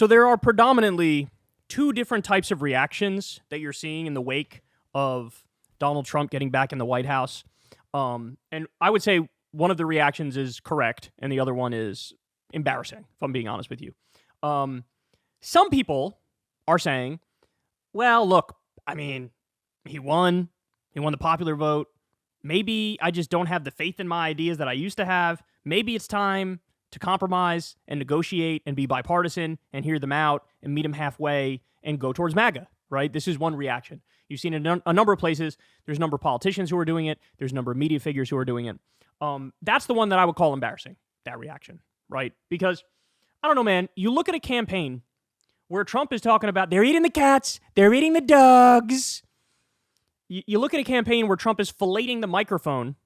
So there are predominantly two different types of reactions that you're seeing in the wake of Donald Trump getting back in the White House. And I would say one of the reactions is correct, and the other one is embarrassing, if I'm being honest with you. Some people are saying, well, look, I mean, he won the popular vote. Maybe I just don't have the faith in my ideas that I used to have. Maybe it's time to compromise and negotiate and be bipartisan and hear them out and meet them halfway and go towards MAGA, right? This is one reaction. You've seen it a number of places. There's a number of politicians who are doing it. There's a number of media figures who are doing it. That's the one that I would call embarrassing, that reaction, right? Because, I don't know, man, you look at a campaign where Trump is talking about they're eating the cats, they're eating the dogs. You look at a campaign where Trump is filleting the microphone.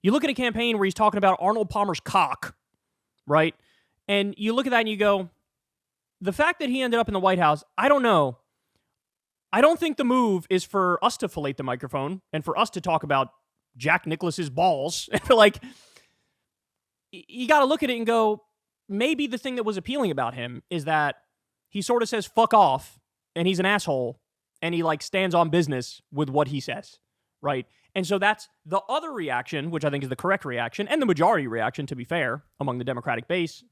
You look at a campaign where he's talking about Arnold Palmer's cock, right? And you look at that and you go, the fact that he ended up in the White House, I don't know. I don't think the move is for us to fillet the microphone and for us to talk about Jack Nicklaus's balls. Like, you got to look at it and go, maybe the thing that was appealing about him is that he sort of says fuck off and he's an asshole and he like stands on business with what he says, right? And so that's the other reaction, which I think is the correct reaction and the majority reaction, to be fair, among the Democratic base,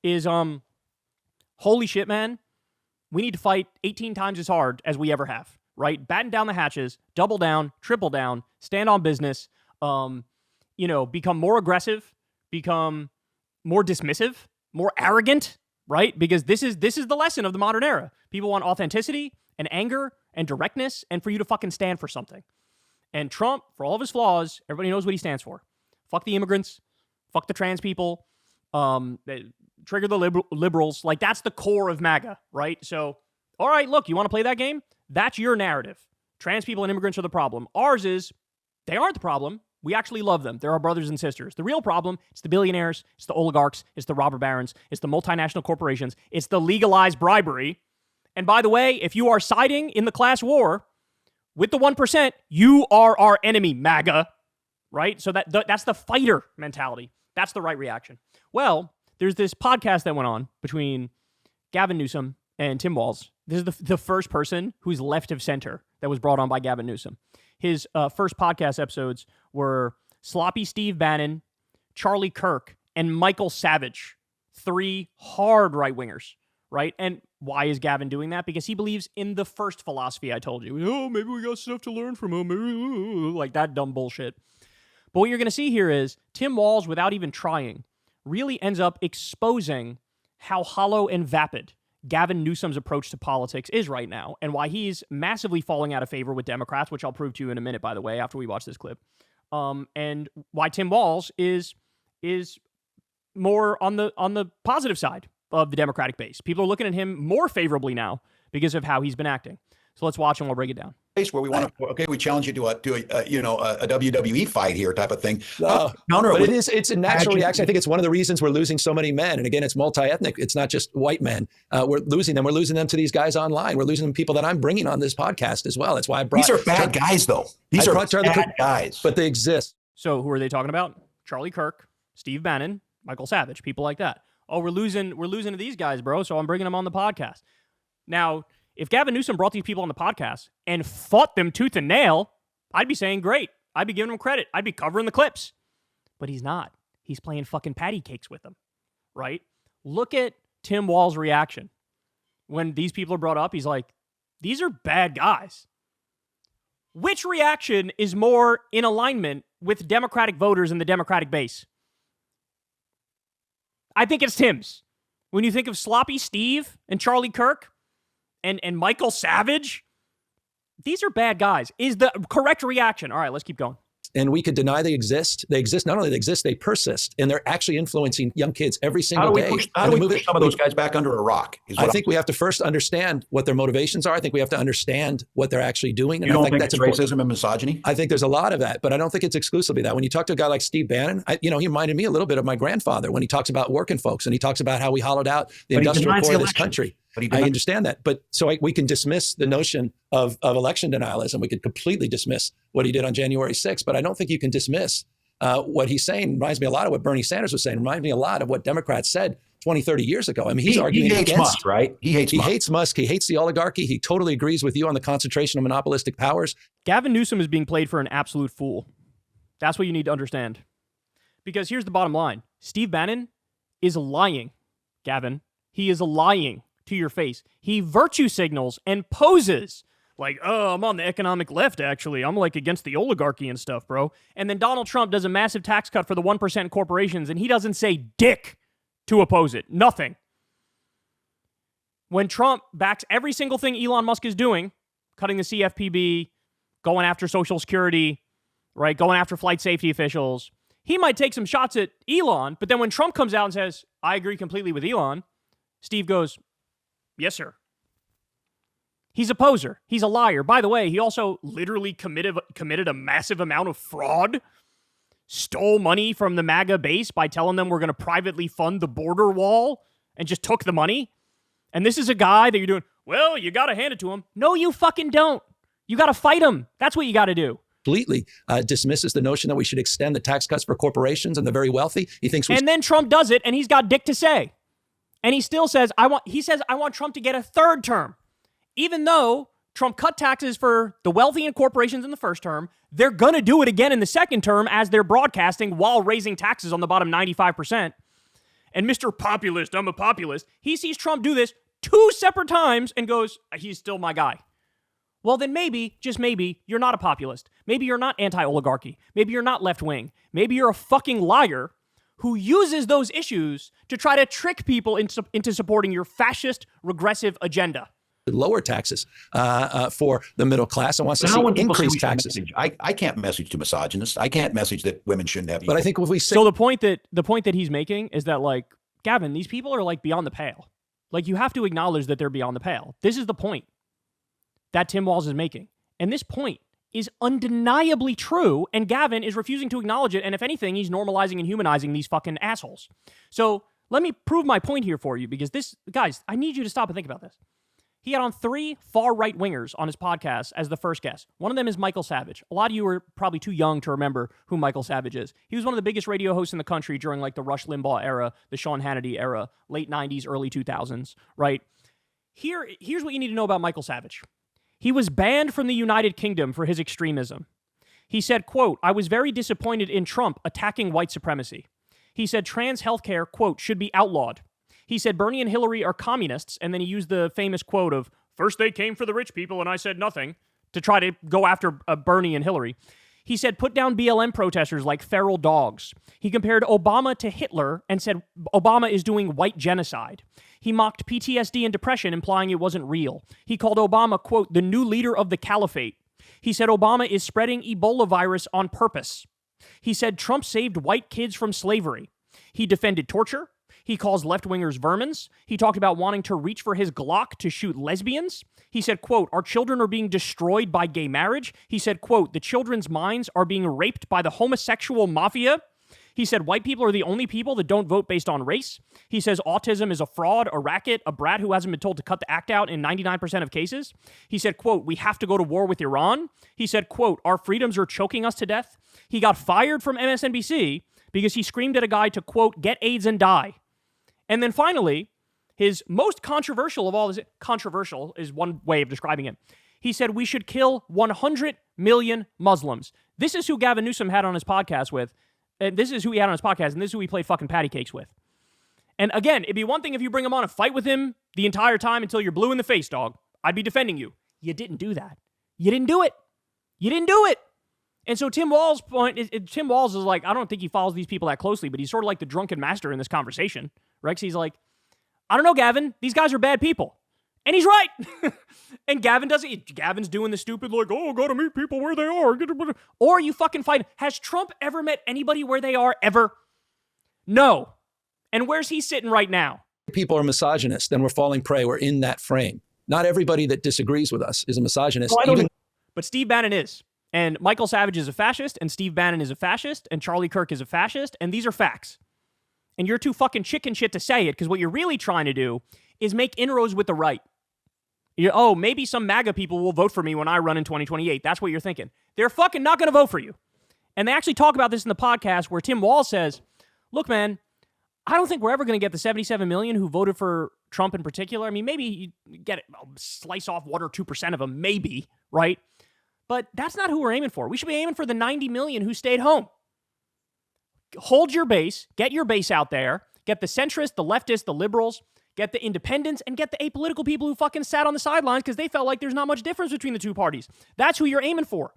is holy shit, man, we need to fight 18 times as hard as we ever have, right? Batten down the hatches, double down, triple down, stand on business, become more aggressive, become more dismissive, more arrogant, right? Because this is the lesson of the modern era. People want authenticity and anger and directness and for you to fucking stand for something. And Trump, for all of his flaws, everybody knows what he stands for. Fuck the immigrants. Fuck the trans people. Trigger the liberals. Like, that's the core of MAGA, right? So, all right, look, you want to play that game? That's your narrative. Trans people and immigrants are the problem. Ours is, they aren't the problem. We actually love them. They're our brothers and sisters. The real problem, it's the billionaires, it's the oligarchs, it's the robber barons, it's the multinational corporations, it's the legalized bribery. And by the way, if you are siding in the class war with the 1%, you are our enemy, MAGA, right? So that's the fighter mentality. That's the right reaction. Well, there's this podcast that went on between Gavin Newsom and Tim Walz. This is the first person who's left of center that was brought on by Gavin Newsom. His first podcast episodes were Sloppy Steve Bannon, Charlie Kirk, and Michael Savage. 3 hard right-wingers, right? And why is Gavin doing that? Because he believes in the first philosophy I told you. Oh, maybe we got stuff to learn from him. Maybe, like that dumb bullshit. But what you're going to see here is Tim Walz, without even trying, really ends up exposing how hollow and vapid Gavin Newsom's approach to politics is right now, and why he's massively falling out of favor with Democrats, which I'll prove to you in a minute, by the way, after we watch this clip. And why Tim Walz is more on the positive side of the Democratic base. People are looking at him more favorably now because of how he's been acting. So let's watch and we'll break it down. Where we want to, we challenge you to a WWE fight here type of thing. But it's a natural reaction. I think it's one of the reasons we're losing so many men. And again, it's multi-ethnic. It's not just white men. We're losing them. We're losing them to these guys online. We're losing them to people that I'm bringing on this podcast as well. That's why I brought. These are bad guys, though. These are bad guys. But they exist. So who are they talking about? Charlie Kirk, Steve Bannon, Michael Savage, people like that. Oh, we're losing to these guys, bro. So I'm bringing them on the podcast. Now, if Gavin Newsom brought these people on the podcast and fought them tooth and nail, I'd be saying, great. I'd be giving him credit. I'd be covering the clips. But he's not. He's playing fucking patty cakes with them, right? Look at Tim Walz's reaction. When these people are brought up, he's like, these are bad guys. Which reaction is more in alignment with Democratic voters and the Democratic base? I think it's Tim's. When you think of Sloppy Steve and Charlie Kirk, and Michael Savage, these are bad guys, is the correct reaction. All right, let's keep going. And we could deny they exist. They exist. Not only they exist, they persist. And they're actually influencing young kids every single day. How do we push some of those guys back under a rock? I think we have to first understand what their motivations are. I think we have to understand what they're actually doing. And you don't I think that's racism and misogyny? I think there's a lot of that, but I don't think it's exclusively that. When you talk to a guy like Steve Bannon, he reminded me a little bit of my grandfather when he talks about working folks and he talks about how we hollowed out the industrial core of this country. I understand that. But we can dismiss the notion of election denialism. We could completely dismiss what he did on January 6th, but I don't think you can dismiss what he's saying. Reminds me a lot of what Bernie Sanders was saying. Reminds me a lot of what Democrats said 20, 30 years ago. I mean, he's arguing he hates against Musk, right? He hates Musk. He hates the oligarchy. He totally agrees with you on the concentration of monopolistic powers. Gavin Newsom is being played for an absolute fool. That's what you need to understand. Because here's the bottom line. Steve Bannon is lying, Gavin. He is lying to your face. He virtue signals and poses like, oh, I'm on the economic left, actually. I'm like against the oligarchy and stuff, bro. And then Donald Trump does a massive tax cut for the 1% corporations, and he doesn't say dick to oppose it. Nothing. When Trump backs every single thing Elon Musk is doing, cutting the CFPB, going after Social Security, right, going after flight safety officials, he might take some shots at Elon, but then when Trump comes out and says, I agree completely with Elon, Steve goes, yes, sir. He's a poser. He's a liar. By the way, he also literally committed a massive amount of fraud, stole money from the MAGA base by telling them we're going to privately fund the border wall and just took the money. And this is a guy that you're doing, well, you got to hand it to him. No, you fucking don't. You got to fight him. That's what you got to do. Completely dismisses the notion that we should extend the tax cuts for corporations and the very wealthy. He thinks and then Trump does it, and he's got dick to say. And he still says, I want Trump to get a third term. Even though Trump cut taxes for the wealthy and corporations in the first term, they're going to do it again in the second term as they're broadcasting while raising taxes on the bottom 95%. And Mr. Populist, I'm a populist, he sees Trump do this 2 separate times and goes, he's still my guy. Well, then maybe, just maybe, you're not a populist. Maybe you're not anti-oligarchy. Maybe you're not left-wing. Maybe you're a fucking liar who uses those issues to try to trick people into supporting your fascist, regressive agenda. Lower taxes for the middle class and wants to see increased taxes. I can't message to misogynists. I can't message that women shouldn't have. But I think if we say, so the point that he's making is that, like, Gavin, these people are like beyond the pale. Like, you have to acknowledge that they're beyond the pale. This is the point that Tim Walz is making, and this point is undeniably true. And Gavin is refusing to acknowledge it. And if anything, he's normalizing and humanizing these fucking assholes. So let me prove my point here for you, because this, guys, I need you to stop and think about this. He had on 3 far-right wingers on his podcast as the first guest. One of them is Michael Savage. A lot of you are probably too young to remember who Michael Savage is. He was one of the biggest radio hosts in the country during like the Rush Limbaugh era, the Sean Hannity era, late 90s, early 2000s, right? Here's what you need to know about Michael Savage. He was banned from the United Kingdom for his extremism. He said, quote, I was very disappointed in Trump attacking white supremacy. He said trans healthcare, quote, should be outlawed. He said Bernie and Hillary are communists, and then he used the famous quote of, first they came for the rich people and I said nothing, to try to go after Bernie and Hillary. He said put down BLM protesters like feral dogs. He compared Obama to Hitler and said Obama is doing white genocide. He mocked PTSD and depression, implying it wasn't real. He called Obama, quote, the new leader of the caliphate. He said Obama is spreading Ebola virus on purpose. He said Trump saved white kids from slavery. He defended torture. He calls left-wingers vermins. He talked about wanting to reach for his Glock to shoot lesbians. He said, quote, our children are being destroyed by gay marriage. He said, quote, the children's minds are being raped by the homosexual mafia. He said white people are the only people that don't vote based on race. He says autism is a fraud, a racket, a brat who hasn't been told to cut the act out in 99% of cases. He said, quote, we have to go to war with Iran. He said, quote, our freedoms are choking us to death. He got fired from MSNBC because he screamed at a guy to, quote, get AIDS and die. And then finally, his most controversial of all this, controversial is one way of describing it. He said we should kill 100 million Muslims. This is who Gavin Newsom had on his podcast with. This is who he had on his podcast, and this is who he played fucking patty cakes with. And again, it'd be one thing if you bring him on and fight with him the entire time until you're blue in the face, dog. I'd be defending you. You didn't do that. You didn't do it. You didn't do it. And so Tim Walz's point, Tim Walz is like, I don't think he follows these people that closely, but he's sort of like the drunken master in this conversation, right? 'Cause he's like, I don't know, Gavin. These guys are bad people. And he's right. And Gavin doesn't. Gavin's doing the stupid, like, oh, gotta meet people where they are. Or you fucking fight. Has Trump ever met anybody where they are, ever? No. And where's he sitting right now? People are misogynists, then we're falling prey. We're in that frame. Not everybody that disagrees with us is a misogynist. But Steve Bannon is. And Michael Savage is a fascist, and Steve Bannon is a fascist, and Charlie Kirk is a fascist, and these are facts. And you're too fucking chicken shit to say it, because what you're really trying to do is make inroads with the right. Oh, maybe some MAGA people will vote for me when I run in 2028. That's what you're thinking. They're fucking not going to vote for you. And they actually talk about this in the podcast where Tim Walz says, look, man, I don't think we're ever going to get the 77 million who voted for Trump in particular. I mean, maybe you get it, slice off 1 or 2% of them, maybe, right? But that's not who we're aiming for. We should be aiming for the 90 million who stayed home. Hold your base, get your base out there, get the centrists, the leftists, the liberals, get the independents, and get the apolitical people who fucking sat on the sidelines because they felt like there's not much difference between the two parties. That's who you're aiming for.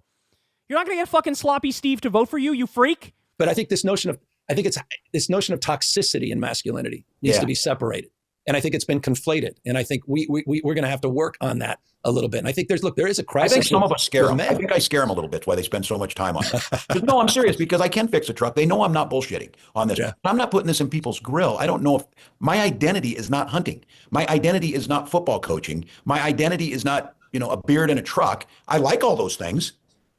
You're not going to get fucking sloppy Steve to vote for you, you freak. But I think this notion of toxicity in masculinity needs to be separated. And I think it's been conflated. And I think we're going to have to work on that a little bit. And I think there is a crisis. I think some of us scare them. I think I scare them a little bit. That's why they spend so much time on it. No, I'm serious, because I can fix a truck. They know I'm not bullshitting on this. Yeah. I'm not putting this in people's grill. I don't know if my identity is not hunting. My identity is not football coaching. My identity is not, a beard and a truck. I like all those things.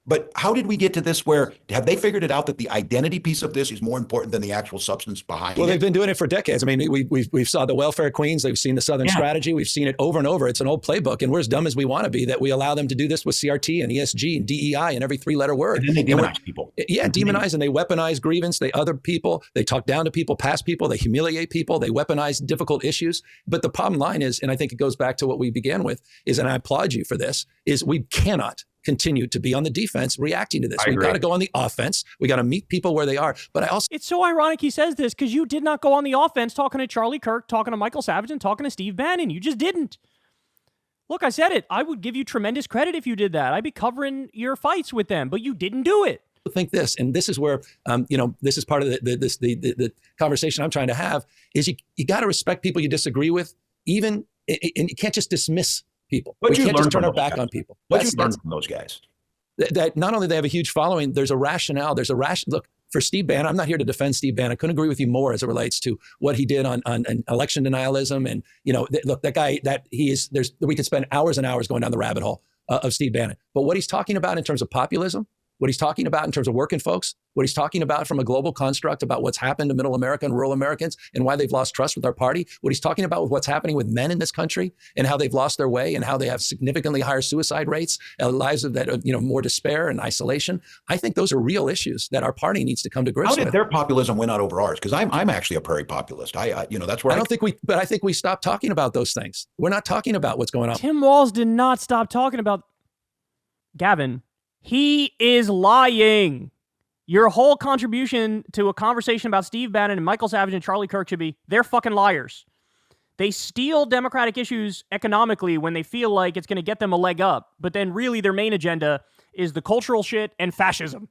But how did we get to this where, have they figured it out that the identity piece of this is more important than the actual substance behind it? Well, they've been doing it for decades. I mean, we've saw the welfare queens. They've seen the Southern strategy. We've seen it over and over. It's an old playbook. And we're as dumb as we want to be that we allow them to do this with CRT and ESG and DEI and every 3-letter word. And then they demonize people. Yeah, demonize, and they weaponize grievance. They other people. They talk down to people, past people. They humiliate people. They weaponize difficult issues. But the bottom line is, and I think it goes back to what we began with, is, and I applaud you for this, is we cannot continue to be on the defense reacting to this. We've got to go on the offense. We got to meet people where they are. But I also... It's so ironic he says this, because you did not go on the offense talking to Charlie Kirk, talking to Michael Savage, and talking to Steve Bannon. You just didn't. Look, I said it. I would give you tremendous credit if you did that. I'd be covering your fights with them, but you didn't do it. Think this, and this is where, this is part of the conversation I'm trying to have, is you got to respect people you disagree with, and you can't just dismiss people. We can't just turn our back on people. What you learn from those guys? That not only they have a huge following, there's a rationale. Look, for Steve Bannon, I'm not here to defend Steve Bannon. I couldn't agree with you more as it relates to what he did on election denialism. And, look, that guy, we could spend hours and hours going down the rabbit hole of Steve Bannon. But what he's talking about in terms of populism, what he's talking about in terms of working folks, what he's talking about from a global construct about what's happened to middle America and rural Americans and why they've lost trust with our party, what he's talking about with what's happening with men in this country and how they've lost their way and how they have significantly higher suicide rates, lives that more despair and isolation. I think those are real issues that our party needs to come to grips with. How did their populism win out over ours? Because I'm actually a prairie populist. That's where I think we stopped talking about those things. We're not talking about what's going on. Tim Walz did not stop talking about Gavin. He is lying. Your whole contribution to a conversation about Steve Bannon and Michael Savage and Charlie Kirk should be, they're fucking liars. They steal democratic issues economically when they feel like it's going to get them a leg up, but then really their main agenda is the cultural shit and fascism,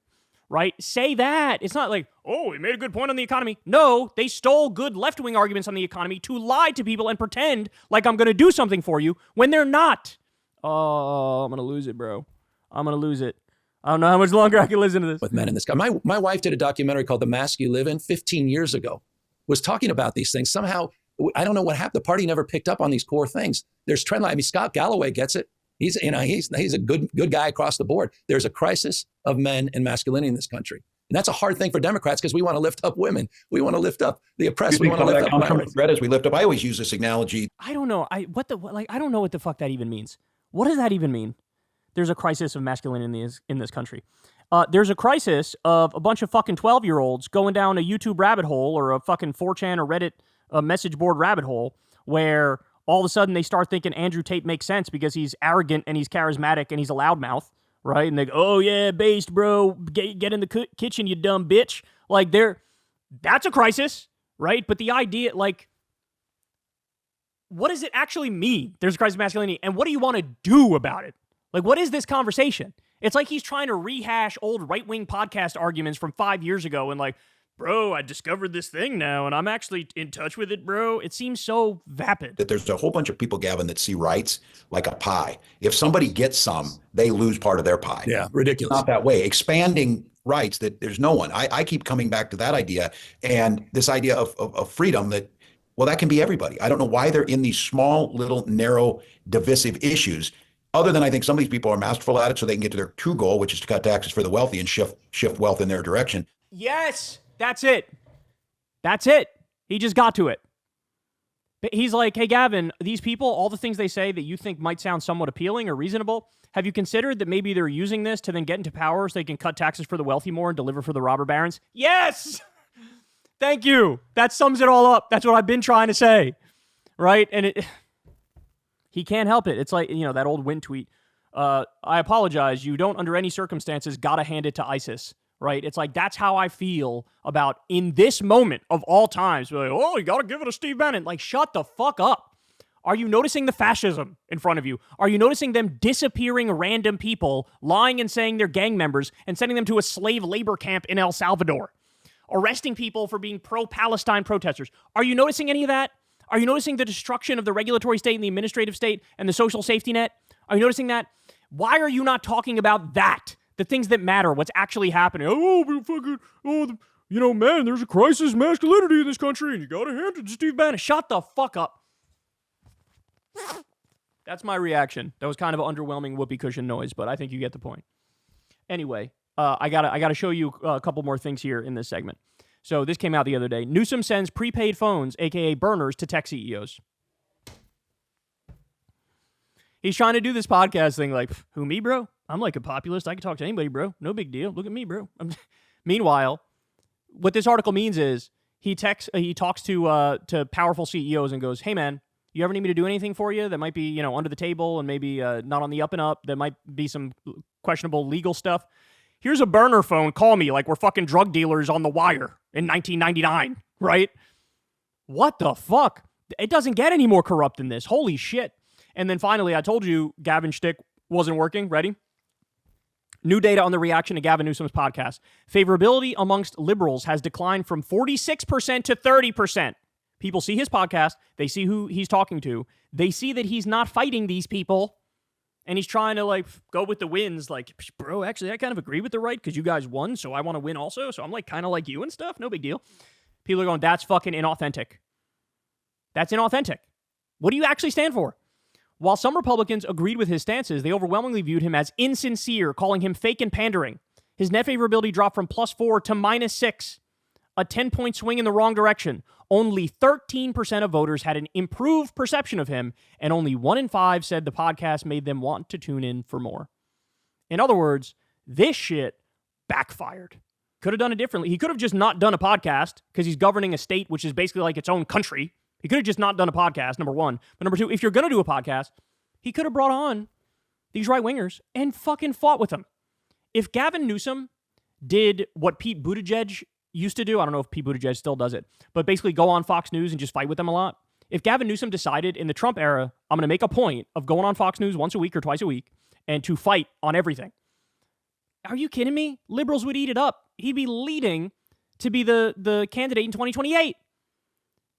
right? Say that. It's not like, oh, he made a good point on the economy. No, they stole good left-wing arguments on the economy to lie to people and pretend like I'm going to do something for you when they're not. Oh, I'm going to lose it, bro. I'm going to lose it. I don't know how much longer I can listen to this. With men in this guy. My wife did a documentary called The Mask You Live In 15 years ago, was talking about these things. Somehow, I don't know what happened. The party never picked up on these core things. There's trend line. I mean, Scott Galloway gets it. He's a good guy across the board. There's a crisis of men and masculinity in this country. And that's a hard thing for Democrats because we want to lift up women. We want to lift up the oppressed. We want to lift up as we lift up. I always use this analogy. I don't know. I don't know what the fuck that even means. What does that even mean? There's a crisis of masculinity in this country. There's a crisis of a bunch of fucking 12-year-olds going down a YouTube rabbit hole or a fucking 4chan or Reddit message board rabbit hole where all of a sudden they start thinking Andrew Tate makes sense because he's arrogant and he's charismatic and he's a loudmouth, right? And they go, oh yeah, based, bro. Get in the kitchen, you dumb bitch. Like, that's a crisis, right? But the idea, like, what does it actually mean? There's a crisis of masculinity. And what do you want to do about it? Like, what is this conversation? It's like he's trying to rehash old right-wing podcast arguments from 5 years ago and like, bro, I discovered this thing now and I'm actually in touch with it, bro. It seems so vapid. That there's a whole bunch of people, Gavin, that see rights like a pie. If somebody gets some, they lose part of their pie. Yeah, ridiculous. It's not that way. Expanding rights that there's no one. I keep coming back to that idea and this idea of freedom that, well, that can be everybody. I don't know why they're in these small, little, narrow, divisive issues. Other than I think some of these people are masterful at it so they can get to their true goal, which is to cut taxes for the wealthy and shift wealth in their direction. Yes, that's it. That's it. He just got to it. But he's like, hey, Gavin, these people, all the things they say that you think might sound somewhat appealing or reasonable, have you considered that maybe they're using this to then get into power so they can cut taxes for the wealthy more and deliver for the robber barons? Yes! Thank you. That sums it all up. That's what I've been trying to say, right? And he can't help it. It's like, that old Win tweet. I apologize. You don't, under any circumstances, gotta hand it to ISIS, right? It's like, that's how I feel about in this moment of all times. Like, oh, you gotta give it to Steve Bannon. Like, shut the fuck up. Are you noticing the fascism in front of you? Are you noticing them disappearing random people, lying and saying they're gang members, and sending them to a slave labor camp in El Salvador? Arresting people for being pro-Palestine protesters. Are you noticing any of that? Are you noticing the destruction of the regulatory state and the administrative state and the social safety net? Are you noticing that? Why are you not talking about that? The things that matter, what's actually happening. Man, there's a crisis of masculinity in this country, and you gotta hand it to Steve Bannon. Shut the fuck up. That's my reaction. That was kind of an underwhelming whoopee cushion noise, but I think you get the point. Anyway, I gotta show you a couple more things here in this segment. So this came out the other day. Newsom sends prepaid phones, aka burners, to tech CEOs. He's trying to do this podcast thing like, who, me, bro? I'm like a populist. I can talk to anybody, bro. No big deal. Look at me, bro. Meanwhile, what this article means is he talks to powerful CEOs and goes, hey, man, you ever need me to do anything for you that might be, under the table and maybe not on the up and up? There might be some questionable legal stuff. Here's a burner phone. Call me like we're fucking drug dealers on The Wire in 1999, right? What the fuck? It doesn't get any more corrupt than this. Holy shit. And then finally, I told you Gavin shtick wasn't working. Ready? New data on the reaction to Gavin Newsom's podcast. Favorability amongst liberals has declined from 46% to 30%. People see his podcast. They see who he's talking to. They see that he's not fighting these people. And he's trying to, go with the wins. Like, bro, actually, I kind of agree with the right because you guys won, so I want to win also. So I'm, kind of like you and stuff. No big deal. People are going, that's fucking inauthentic. That's inauthentic. What do you actually stand for? While some Republicans agreed with his stances, they overwhelmingly viewed him as insincere, calling him fake and pandering. His net favorability dropped from +4 to -6, a 10-point swing in the wrong direction. Only 13% of voters had an improved perception of him, and only 1 in 5 said the podcast made them want to tune in for more. In other words, this shit backfired. Could have done it differently. He could have just not done a podcast because he's governing a state which is basically like its own country. He could have just not done a podcast, number one. But number two, if you're going to do a podcast, he could have brought on these right-wingers and fucking fought with them. If Gavin Newsom did what Pete Buttigieg used to do, I don't know if Pete Buttigieg still does it, but basically go on Fox News and just fight with them a lot. If Gavin Newsom decided in the Trump era, I'm going to make a point of going on Fox News once a week or twice a week and to fight on everything. Are you kidding me? Liberals would eat it up. He'd be leading to be the candidate in 2028.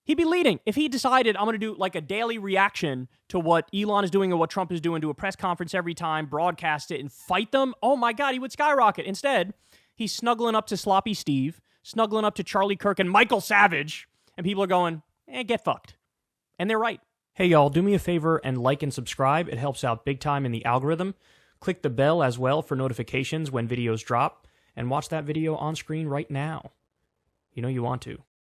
He'd be leading. If he decided, I'm going to do a daily reaction to what Elon is doing or what Trump is doing, do a press conference every time, broadcast it, and fight them, oh my God, he would skyrocket. Instead, he's snuggling up to Sloppy Steve, snuggling up to Charlie Kirk and Michael Savage, and people are going, get fucked. And they're right. Hey, y'all, do me a favor and like and subscribe. It helps out big time in the algorithm. Click the bell as well for notifications when videos drop, and watch that video on screen right now. You know you want to.